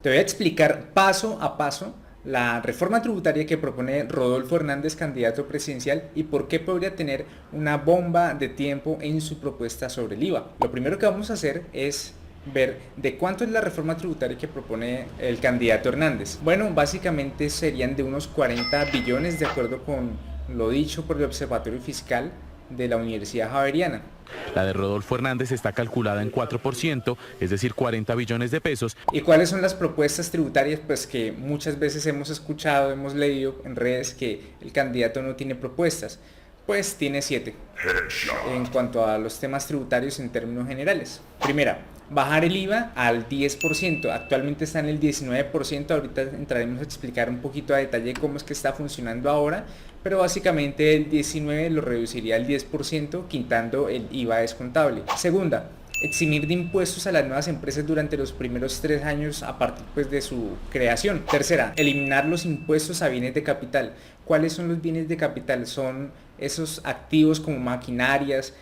Te voy a explicar paso a paso la reforma tributaria que propone Rodolfo Hernández, candidato presidencial, y por qué podría tener una bomba de tiempo en su propuesta sobre el IVA. Lo primero que vamos a hacer es ver de cuánto es la reforma tributaria que propone el candidato Hernández. Bueno, básicamente serían de unos 40 billones de acuerdo con lo dicho por el Observatorio Fiscal de la Universidad Javeriana. La de Rodolfo Hernández está calculada en 4%, es decir, 40 billones de pesos. ¿Y cuáles son las propuestas tributarias? Pues que muchas veces hemos escuchado, hemos leído en redes que el candidato no tiene propuestas. Pues tiene 7 en cuanto a los temas tributarios en términos generales. Primera, bajar el IVA al 10%, actualmente está en el 19%, ahorita entraremos a explicar un poquito a detalle cómo es que está funcionando ahora, pero básicamente el 19% lo reduciría al 10%, quitando el IVA descontable. Segunda, eximir de impuestos a las nuevas empresas durante los primeros 3 años a partir pues, de su creación. Tercera, eliminar los impuestos a bienes de capital. ¿Cuáles son los bienes de capital? Son esos activos como maquinarias,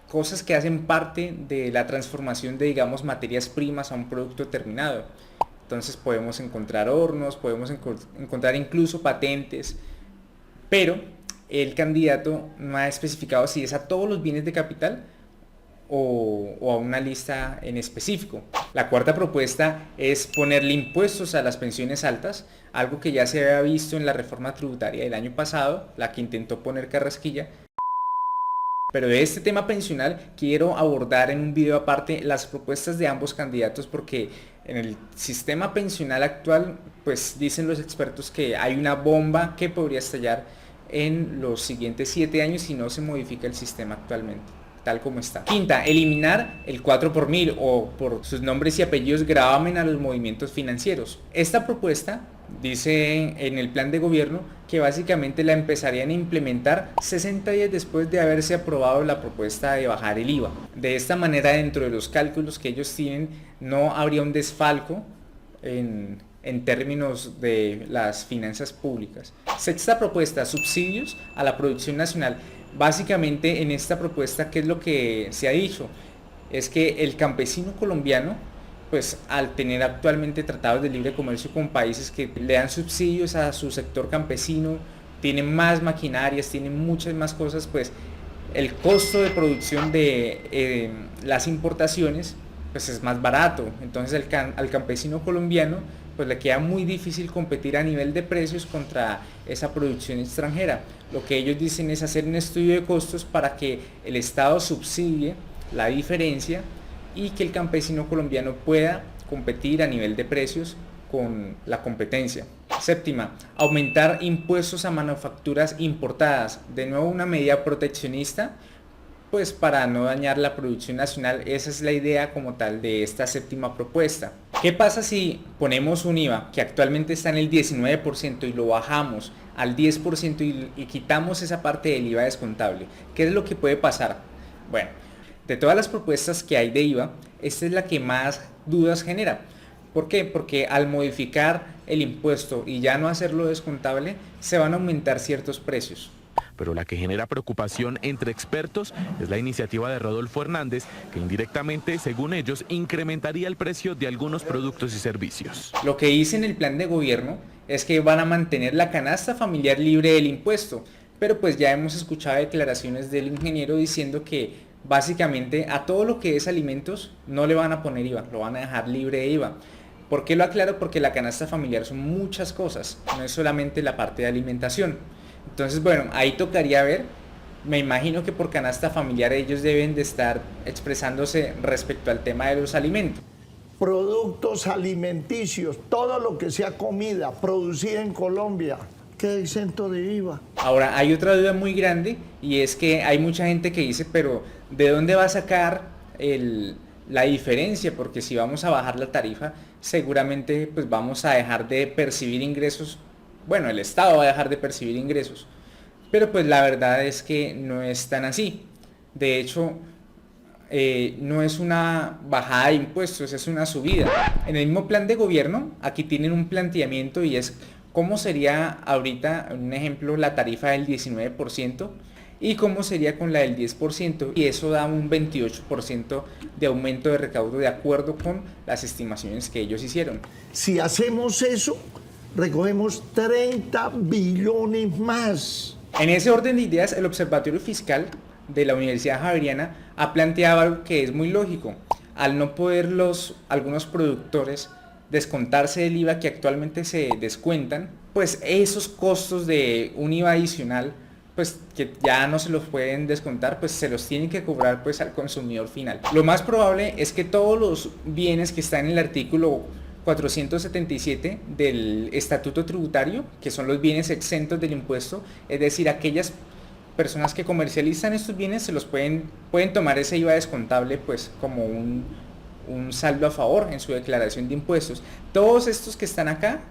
cosas que hacen parte de la transformación de, digamos, materias primas a un producto terminado. Entonces podemos encontrar hornos, podemos encontrar incluso patentes, pero el candidato no ha especificado si es a todos los bienes de capital o a una lista en específico. La cuarta propuesta es ponerle impuestos a las pensiones altas, algo que ya se había visto en la reforma tributaria del año pasado, la que intentó poner Carrasquilla. Pero de este tema pensional quiero abordar en un video aparte las propuestas de ambos candidatos, porque en el sistema pensional actual pues dicen los expertos que hay una bomba que podría estallar en los siguientes 7 años si no se modifica el sistema actualmente tal como está. Quinta, eliminar el 4 por mil o por sus nombres y apellidos gravamen a los movimientos financieros. Esta propuesta dice en el plan de gobierno que básicamente la empezarían a implementar 60 días después de haberse aprobado la propuesta de bajar el IVA. De esta manera, dentro de los cálculos que ellos tienen, no habría un desfalco en términos de las finanzas públicas. Sexta propuesta, subsidios a la producción nacional. Básicamente en esta propuesta, ¿qué es lo que se ha dicho? Es que el campesino colombiano, pues al tener actualmente tratados de libre comercio con países que le dan subsidios a su sector campesino, tienen más maquinarias, tienen muchas más cosas, pues el costo de producción de las importaciones pues es más barato. Entonces al campesino colombiano pues le queda muy difícil competir a nivel de precios contra esa producción extranjera. Lo que ellos dicen es hacer un estudio de costos para que el Estado subsidie la diferencia y que el campesino colombiano pueda competir a nivel de precios con la competencia. Séptima, aumentar impuestos a manufacturas importadas. De nuevo una medida proteccionista, pues para no dañar la producción nacional. Esa es la idea como tal de esta séptima propuesta. ¿Qué pasa si ponemos un IVA que actualmente está en el 19% y lo bajamos al 10% y quitamos esa parte del IVA descontable? ¿Qué es lo que puede pasar? Bueno, de todas las propuestas que hay de IVA, esta es la que más dudas genera. ¿Por qué? Porque al modificar el impuesto y ya no hacerlo descontable, se van a aumentar ciertos precios. Pero la que genera preocupación entre expertos es la iniciativa de Rodolfo Hernández, que indirectamente, según ellos, incrementaría el precio de algunos productos y servicios. Lo que dice en el plan de gobierno es que van a mantener la canasta familiar libre del impuesto, pero pues ya hemos escuchado declaraciones del ingeniero diciendo que básicamente a todo lo que es alimentos no le van a poner IVA, lo van a dejar libre de IVA. ¿Por qué lo aclaro? Porque la canasta familiar son muchas cosas, no es solamente la parte de alimentación. Entonces, bueno, ahí tocaría ver, me imagino que por canasta familiar ellos deben de estar expresándose respecto al tema de los alimentos. Productos alimenticios, todo lo que sea comida producida en Colombia, queda exento de IVA. Ahora, hay otra duda muy grande y es que hay mucha gente que dice, pero ¿de dónde va a sacar la diferencia? Porque si vamos a bajar la tarifa, seguramente pues vamos a dejar de percibir ingresos. Bueno, el Estado va a dejar de percibir ingresos, pero pues la verdad es que no es tan así. De hecho, no es una bajada de impuestos, es una subida. En el mismo plan de gobierno, aquí tienen un planteamiento y es cómo sería ahorita, un ejemplo, la tarifa del 19%. y cómo sería con la del 10%, y eso da un 28% de aumento de recaudo de acuerdo con las estimaciones que ellos hicieron. Si hacemos eso, recogemos 30 billones más. En ese orden de ideas, el Observatorio Fiscal de la Universidad Javeriana ha planteado algo que es muy lógico. Al no poder algunos productores descontarse del IVA que actualmente se descuentan, pues esos costos de un IVA adicional, pues que ya no se los pueden descontar, pues se los tienen que cobrar pues al consumidor final. Lo más probable es que todos los bienes que están en el artículo 477 del Estatuto Tributario, que son los bienes exentos del impuesto, es decir, aquellas personas que comercializan estos bienes se los pueden tomar ese IVA descontable pues como un saldo a favor en su declaración de impuestos. Todos estos que están acá,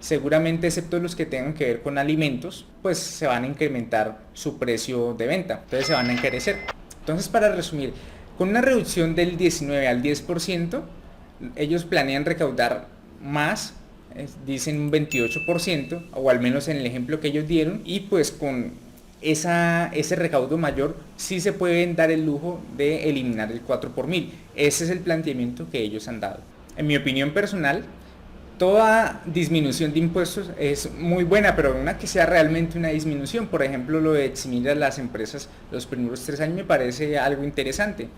seguramente excepto los que tengan que ver con alimentos, pues se van a incrementar su precio de venta, entonces se van a encarecer. Entonces, para resumir, con una reducción del 19 al 10%, ellos planean recaudar más, dicen un 28%, o al menos en el ejemplo que ellos dieron, y pues con ese recaudo mayor sí se pueden dar el lujo de eliminar el 4 por mil. Ese es el planteamiento que ellos han dado. En mi opinión personal, toda disminución de impuestos es muy buena, pero una que sea realmente una disminución. Por ejemplo, lo de eximir a las empresas los primeros 3 años me parece algo interesante,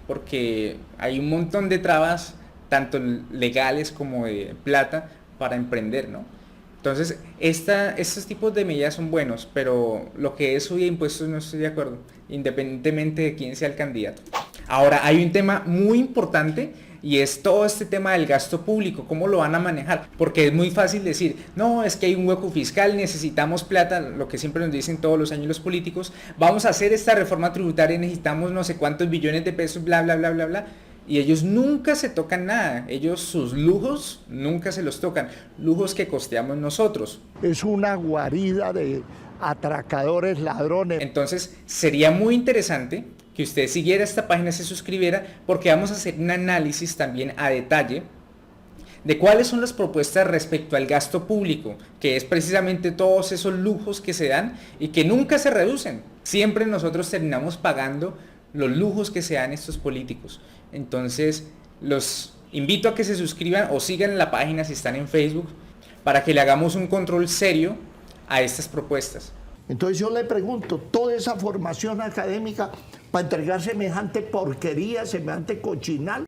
porque hay un montón de trabas, tanto legales como de plata, para emprender, ¿no? Entonces, estos tipos de medidas son buenos, pero lo que es subida de impuestos no estoy de acuerdo, independientemente de quién sea el candidato. Ahora, hay un tema muy importante y es todo este tema del gasto público, cómo lo van a manejar, porque es muy fácil decir, no, es que hay un hueco fiscal, necesitamos plata, lo que siempre nos dicen todos los años los políticos, vamos a hacer esta reforma tributaria, necesitamos no sé cuántos billones de pesos, bla, bla, bla, bla, bla. Y ellos nunca se tocan nada, ellos sus lujos nunca se los tocan, lujos que costeamos nosotros. Es una guarida de atracadores, ladrones. Entonces sería muy interesante que usted siguiera esta página, se suscribiera, porque vamos a hacer un análisis también a detalle de cuáles son las propuestas respecto al gasto público, que es precisamente todos esos lujos que se dan y que nunca se reducen. Siempre nosotros terminamos pagando los lujos que se dan estos políticos. Entonces, los invito a que se suscriban o sigan la página si están en Facebook para que le hagamos un control serio a estas propuestas. Entonces yo le pregunto, toda esa formación académica para entregar semejante porquería, semejante cochinal.